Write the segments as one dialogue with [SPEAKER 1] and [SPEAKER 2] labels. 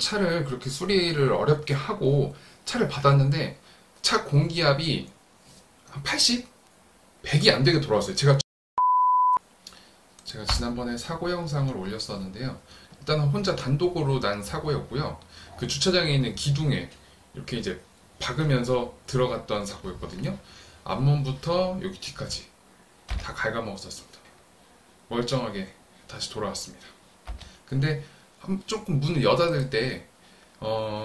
[SPEAKER 1] 차를 그렇게 수리를 어렵게 하고 차를 받았는데 차 공기압이 한 80? 100이 안 되게 돌아왔어요. 제가 지난번에 사고 영상을 올렸었는데요. 일단은 혼자 단독으로 난 사고였고요. 그 주차장에 있는 기둥에 이렇게 이제 박으면서 들어갔던 사고였거든요. 앞문부터 여기 뒤까지 다 갉아먹었었습니다. 멀쩡하게 다시 돌아왔습니다. 근데 조금 문을 여닫을 때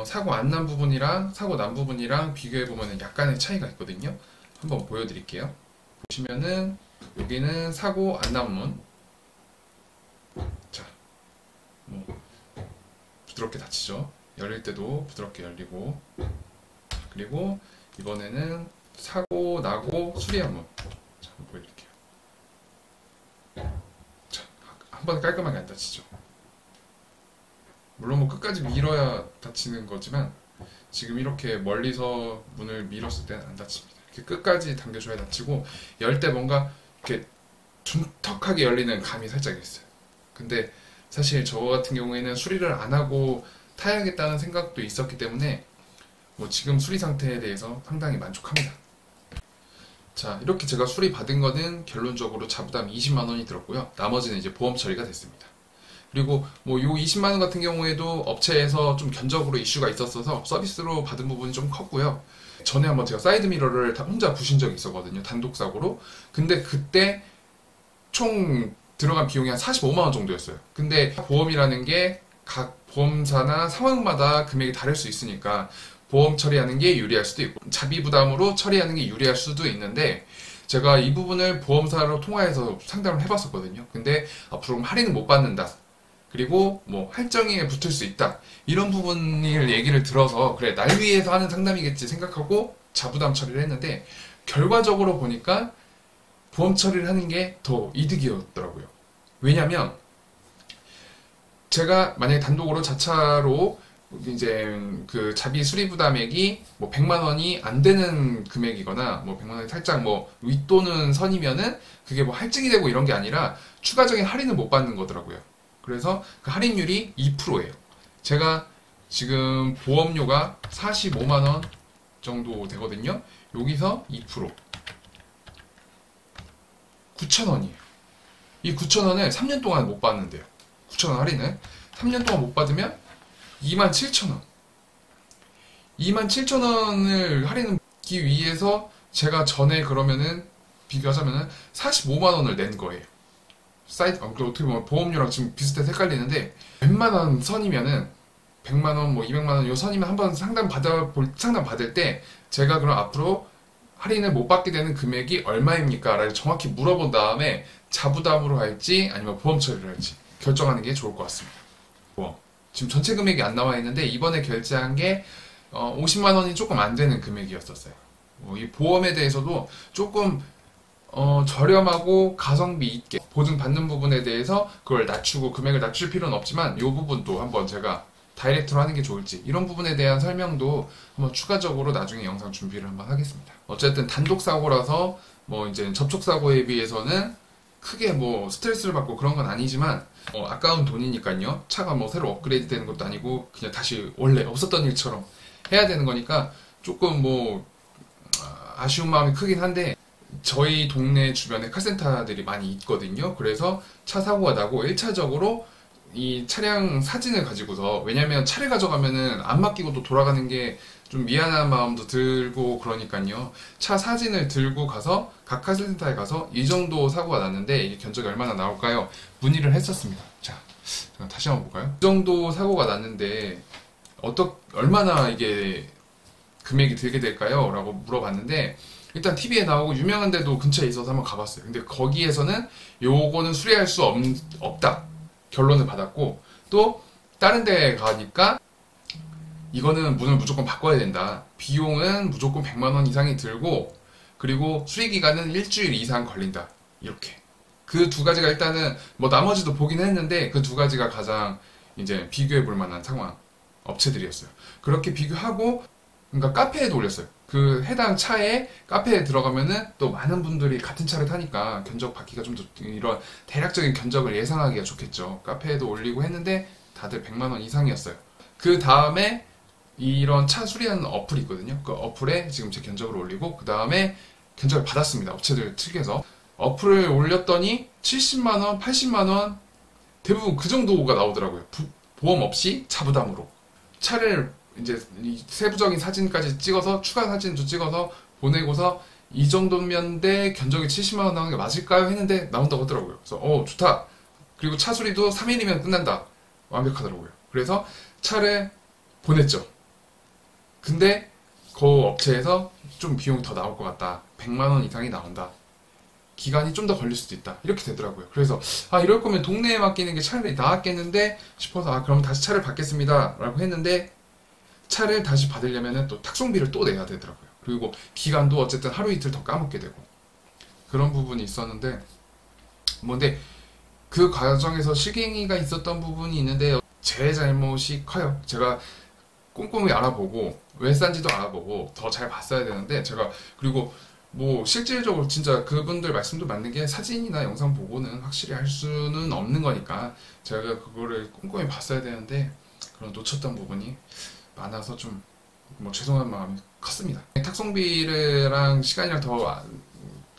[SPEAKER 1] 사고 안 난 부분이랑 사고 난 부분이랑 비교해보면 약간의 차이가 있거든요. 한번 보여드릴게요. 보시면은 여기는 사고 안 난 문. 자, 뭐 부드럽게 닫히죠. 열릴 때도 부드럽게 열리고. 그리고 이번에는 사고 나고 수리한 문. 자, 한번 보여드릴게요. 자, 한 번에 깔끔하게 안 닫히죠. 물론 뭐 끝까지 밀어야 닫히는 거지만 지금 이렇게 멀리서 문을 밀었을 때는 안 닫힙니다. 이렇게 끝까지 당겨줘야 닫히고 열 때 뭔가 이렇게 둔턱하게 열리는 감이 살짝 있어요. 근데 사실 저 같은 경우에는 수리를 안 하고 타야겠다는 생각도 있었기 때문에 뭐 지금 수리 상태에 대해서 상당히 만족합니다. 자, 이렇게 제가 수리 받은 거는 결론적으로 자부담 20만 원이 들었고요. 나머지는 이제 보험 처리가 됐습니다. 그리고 뭐 요 20만 원 같은 경우에도 업체에서 좀 견적으로 이슈가 있었어서 서비스로 받은 부분이 좀 컸고요. 전에 한번 제가 사이드 미러를 다 혼자 부신 적이 있었거든요. 단독 사고로. 근데 그때 총 들어간 비용이 한 45만 원 정도였어요. 근데 보험이라는 게 각 보험사나 상황마다 금액이 다를 수 있으니까 보험 처리하는 게 유리할 수도 있고 자비 부담으로 처리하는 게 유리할 수도 있는데 제가 이 부분을 보험사로 통화해서 상담을 해봤었거든요. 근데 앞으로 할인은 못 받는다. 그리고 뭐 할증에 붙을 수 있다. 이런 부분을 얘기를 들어서 그래 날 위해서 하는 상담이겠지 생각하고 자부담 처리를 했는데 결과적으로 보니까 보험 처리를 하는 게 더 이득이었더라고요. 왜냐면 제가 만약에 단독으로 자차로 이제 그 자비 수리 부담액이 뭐 100만 원이 안 되는 금액이거나 뭐 100만 원이 살짝 뭐 윗도는 선이면은 그게 뭐 할증이 되고 이런 게 아니라 추가적인 할인을 못 받는 거더라고요. 그래서 그 할인율이 2%예요. 제가 지금 보험료가 45만 원 정도 되거든요. 여기서 2% 9,000원이에요. 이 9,000원을 3년 동안 못 받는데요. 9,000원 할인을 3년 동안 못 받으면 27,000원. 27,000원을 할인하기 위해서 제가 전에 그러면은 비교하자면은 45만 원을 낸 거예요. 사이트, 어떻게 보면 보험료랑 지금 비슷해서 헷갈리는데 100만 원 선이면은 100만 원, 뭐 200만 원 요 선이면 한번 상담 받을 때 제가 그럼 앞으로 할인을 못 받게 되는 금액이 얼마입니까? 라고 정확히 물어본 다음에 자부담으로 할지 아니면 보험 처리를 할지 결정하는 게 좋을 것 같습니다. 지금 전체 금액이 안 나와 있는데 이번에 결제한 게 50만 원이 조금 안 되는 금액이었었어요. 이 보험에 대해서도 조금 저렴하고 가성비 있게 보증받는 부분에 대해서 그걸 낮추고 금액을 낮출 필요는 없지만 이 부분도 한번 제가 다이렉트로 하는 게 좋을지 이런 부분에 대한 설명도 한번 추가적으로 나중에 영상 준비를 한번 하겠습니다. 어쨌든 단독 사고라서 뭐 이제 접촉 사고에 비해서는 크게 뭐 스트레스를 받고 그런 건 아니지만 아까운 돈이니까요. 차가 뭐 새로 업그레이드 되는 것도 아니고 그냥 다시 원래 없었던 일처럼 해야 되는 거니까 조금 뭐 아쉬운 마음이 크긴 한데 저희 동네 주변에 카센터들이 많이 있거든요. 그래서 차 사고가 나고 1차적으로 이 차량 사진을 가지고서 왜냐면 차를 가져가면은 안 맡기고 또 돌아가는 게 좀 미안한 마음도 들고 그러니까요. 차 사진을 들고 가서 각 카센터에 가서 이 정도 사고가 났는데 이게 견적이 얼마나 나올까요? 문의를 했었습니다. 자, 다시 한번 볼까요? 이 정도 사고가 났는데 얼마나 이게 금액이 들게 될까요? 라고 물어봤는데 일단 TV에 나오고 유명한 데도 근처에 있어서 한번 가봤어요. 근데 거기에서는 요거는 수리할 수 없다 결론을 받았고 또 다른 데 가니까 이거는 문을 무조건 바꿔야 된다. 비용은 무조건 100만 원 이상이 들고 그리고 수리 기간은 일주일 이상 걸린다. 이렇게 그 두 가지가 일단은 뭐 나머지도 보긴 했는데 그 두 가지가 가장 이제 비교해 볼 만한 상황 업체들이었어요. 그렇게 비교하고 그러니까 카페에도 올렸어요. 그 해당 차에 카페에 들어가면은 또 많은 분들이 같은 차를 타니까 견적 받기가 좀 더 이런 대략적인 견적을 예상하기가 좋겠죠. 카페에도 올리고 했는데 다들 100만 원 이상이었어요. 그 다음에 이런 차 수리하는 어플이 있거든요. 그 어플에 지금 제 견적을 올리고 그 다음에 견적을 받았습니다. 업체들 측에서 어플을 올렸더니 70만원, 80만원 대부분 그 정도가 나오더라고요. 보험 없이 자부담으로 차를 이제 이 세부적인 사진까지 찍어서 추가 사진도 찍어서 보내고서 이 정도면 돼 견적이 70만원 나오는 게 맞을까요? 했는데 나온다고 하더라고요. 그래서 좋다. 그리고 차 수리도 3일이면 끝난다. 완벽하더라고요. 그래서 차를 보냈죠. 근데 그 업체에서 좀 비용이 더 나올 것 같다. 100만원 이상이 나온다. 기간이 좀 더 걸릴 수도 있다. 이렇게 되더라고요. 그래서 이럴 거면 동네에 맡기는 게 차라리 나았겠는데 싶어서 그럼 다시 차를 받겠습니다 라고 했는데 차를 다시 받으려면 또 탁송비를 또 내야 되더라고요. 그리고 기간도 어쨌든 하루 이틀 더 까먹게 되고 그런 부분이 있었는데 근데 그 과정에서 실갱이가 있었던 부분이 있는데 제 잘못이 커요. 제가 꼼꼼히 알아보고 왜 싼지도 알아보고 더 잘 봤어야 되는데 제가 그리고 뭐 실질적으로 진짜 그분들 말씀도 맞는 게 사진이나 영상 보고는 확실히 할 수는 없는 거니까 제가 그거를 꼼꼼히 봤어야 되는데 그런 놓쳤던 부분이 많아서 좀 뭐 죄송한 마음이 컸습니다. 탁송비랑 시간이랑 더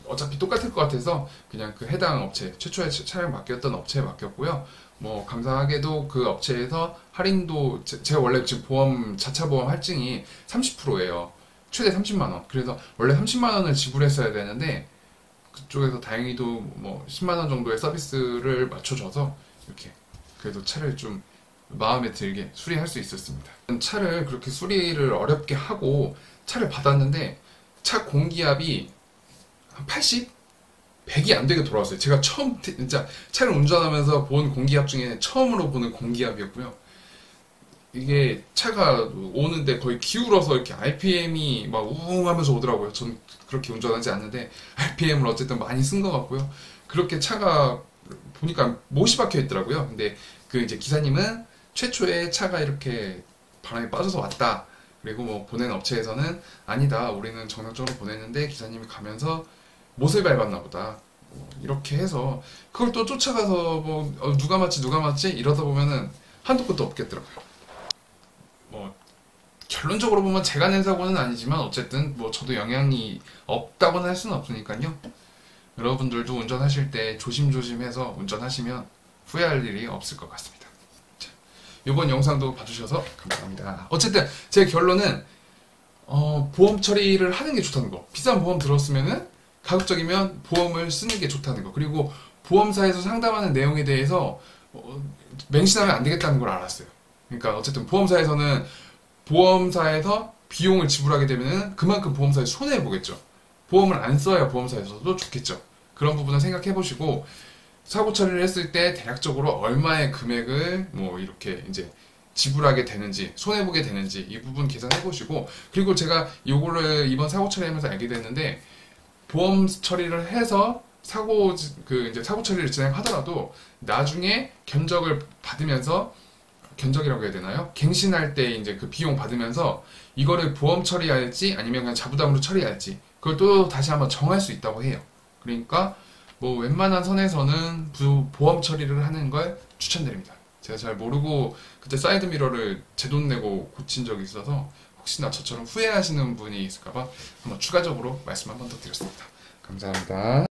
[SPEAKER 1] 어차피 똑같을 것 같아서 그냥 그 해당 업체 최초에 차량 맡겼던 업체에 맡겼고요. 뭐 감사하게도 그 업체에서 할인도 제가 원래 지금 보험 자차 보험 할증이 30%예요. 최대 30만원. 그래서 원래 30만원을 지불했어야 되는데 그쪽에서 다행히도 뭐 10만원 정도의 서비스를 맞춰줘서 이렇게 그래도 차를 좀 마음에 들게 수리할 수 있었습니다. 차를 그렇게 수리를 어렵게 하고 차를 받았는데 차 공기압이 한 80? 100이 안 되게 돌아왔어요. 제가 처음 진짜 차를 운전하면서 본 공기압 중에 처음으로 보는 공기압이었고요. 이게 차가 오는데 거의 기울어서 이렇게 RPM이 막 우웅 하면서 오더라고요. 전 그렇게 운전하지 않는데 RPM을 어쨌든 많이 쓴 것 같고요. 그렇게 차가 보니까 못이 박혀 있더라고요. 근데 그 이제 기사님은 최초에 차가 이렇게 바람이 빠져서 왔다. 그리고 뭐 보낸 업체에서는 아니다. 우리는 정상적으로 보냈는데 기사님이 가면서 못을 밟았나 보다. 뭐 이렇게 해서 그걸 또 쫓아가서 뭐 누가 맞지 이러다 보면은 한도 끝도 없겠더라고요. 뭐 결론적으로 보면 제가 낸 사고는 아니지만 어쨌든 뭐 저도 영향이 없다고는 할 수는 없으니까요. 여러분들도 운전하실 때 조심조심해서 운전하시면 후회할 일이 없을 것 같습니다. 자, 이번 영상도 봐주셔서 감사합니다. 어쨌든 제 결론은 보험 처리를 하는 게 좋다는 거. 비싼 보험 들었으면은 가급적이면 보험을 쓰는 게 좋다는 거. 그리고 보험사에서 상담하는 내용에 대해서 맹신하면 안 되겠다는 걸 알았어요. 그러니까 어쨌든 보험사에서는 보험사에서 비용을 지불하게 되면 그만큼 보험사에 손해 보겠죠. 보험을 안 써야 보험사에서도 좋겠죠. 그런 부분을 생각해 보시고 사고 처리를 했을 때 대략적으로 얼마의 금액을 뭐 이렇게 이제 지불하게 되는지 손해 보게 되는지 이 부분 계산해 보시고 그리고 제가 요거를 이번 사고 처리하면서 알게 됐는데 보험 처리를 해서 이제 사고 처리를 진행하더라도 나중에 견적을 받으면서 견적이라고 해야 되나요? 갱신할 때 이제 그 비용 받으면서 이거를 보험 처리할지 아니면 그냥 자부담으로 처리할지 그걸 또 다시 한번 정할 수 있다고 해요. 그러니까 뭐 웬만한 선에서는 보험 처리를 하는 걸 추천드립니다. 제가 잘 모르고 그때 사이드 미러를 제 돈 내고 고친 적이 있어서 혹시나 저처럼 후회하시는 분이 있을까봐 한번 추가적으로 말씀 한번 더 드렸습니다. 감사합니다.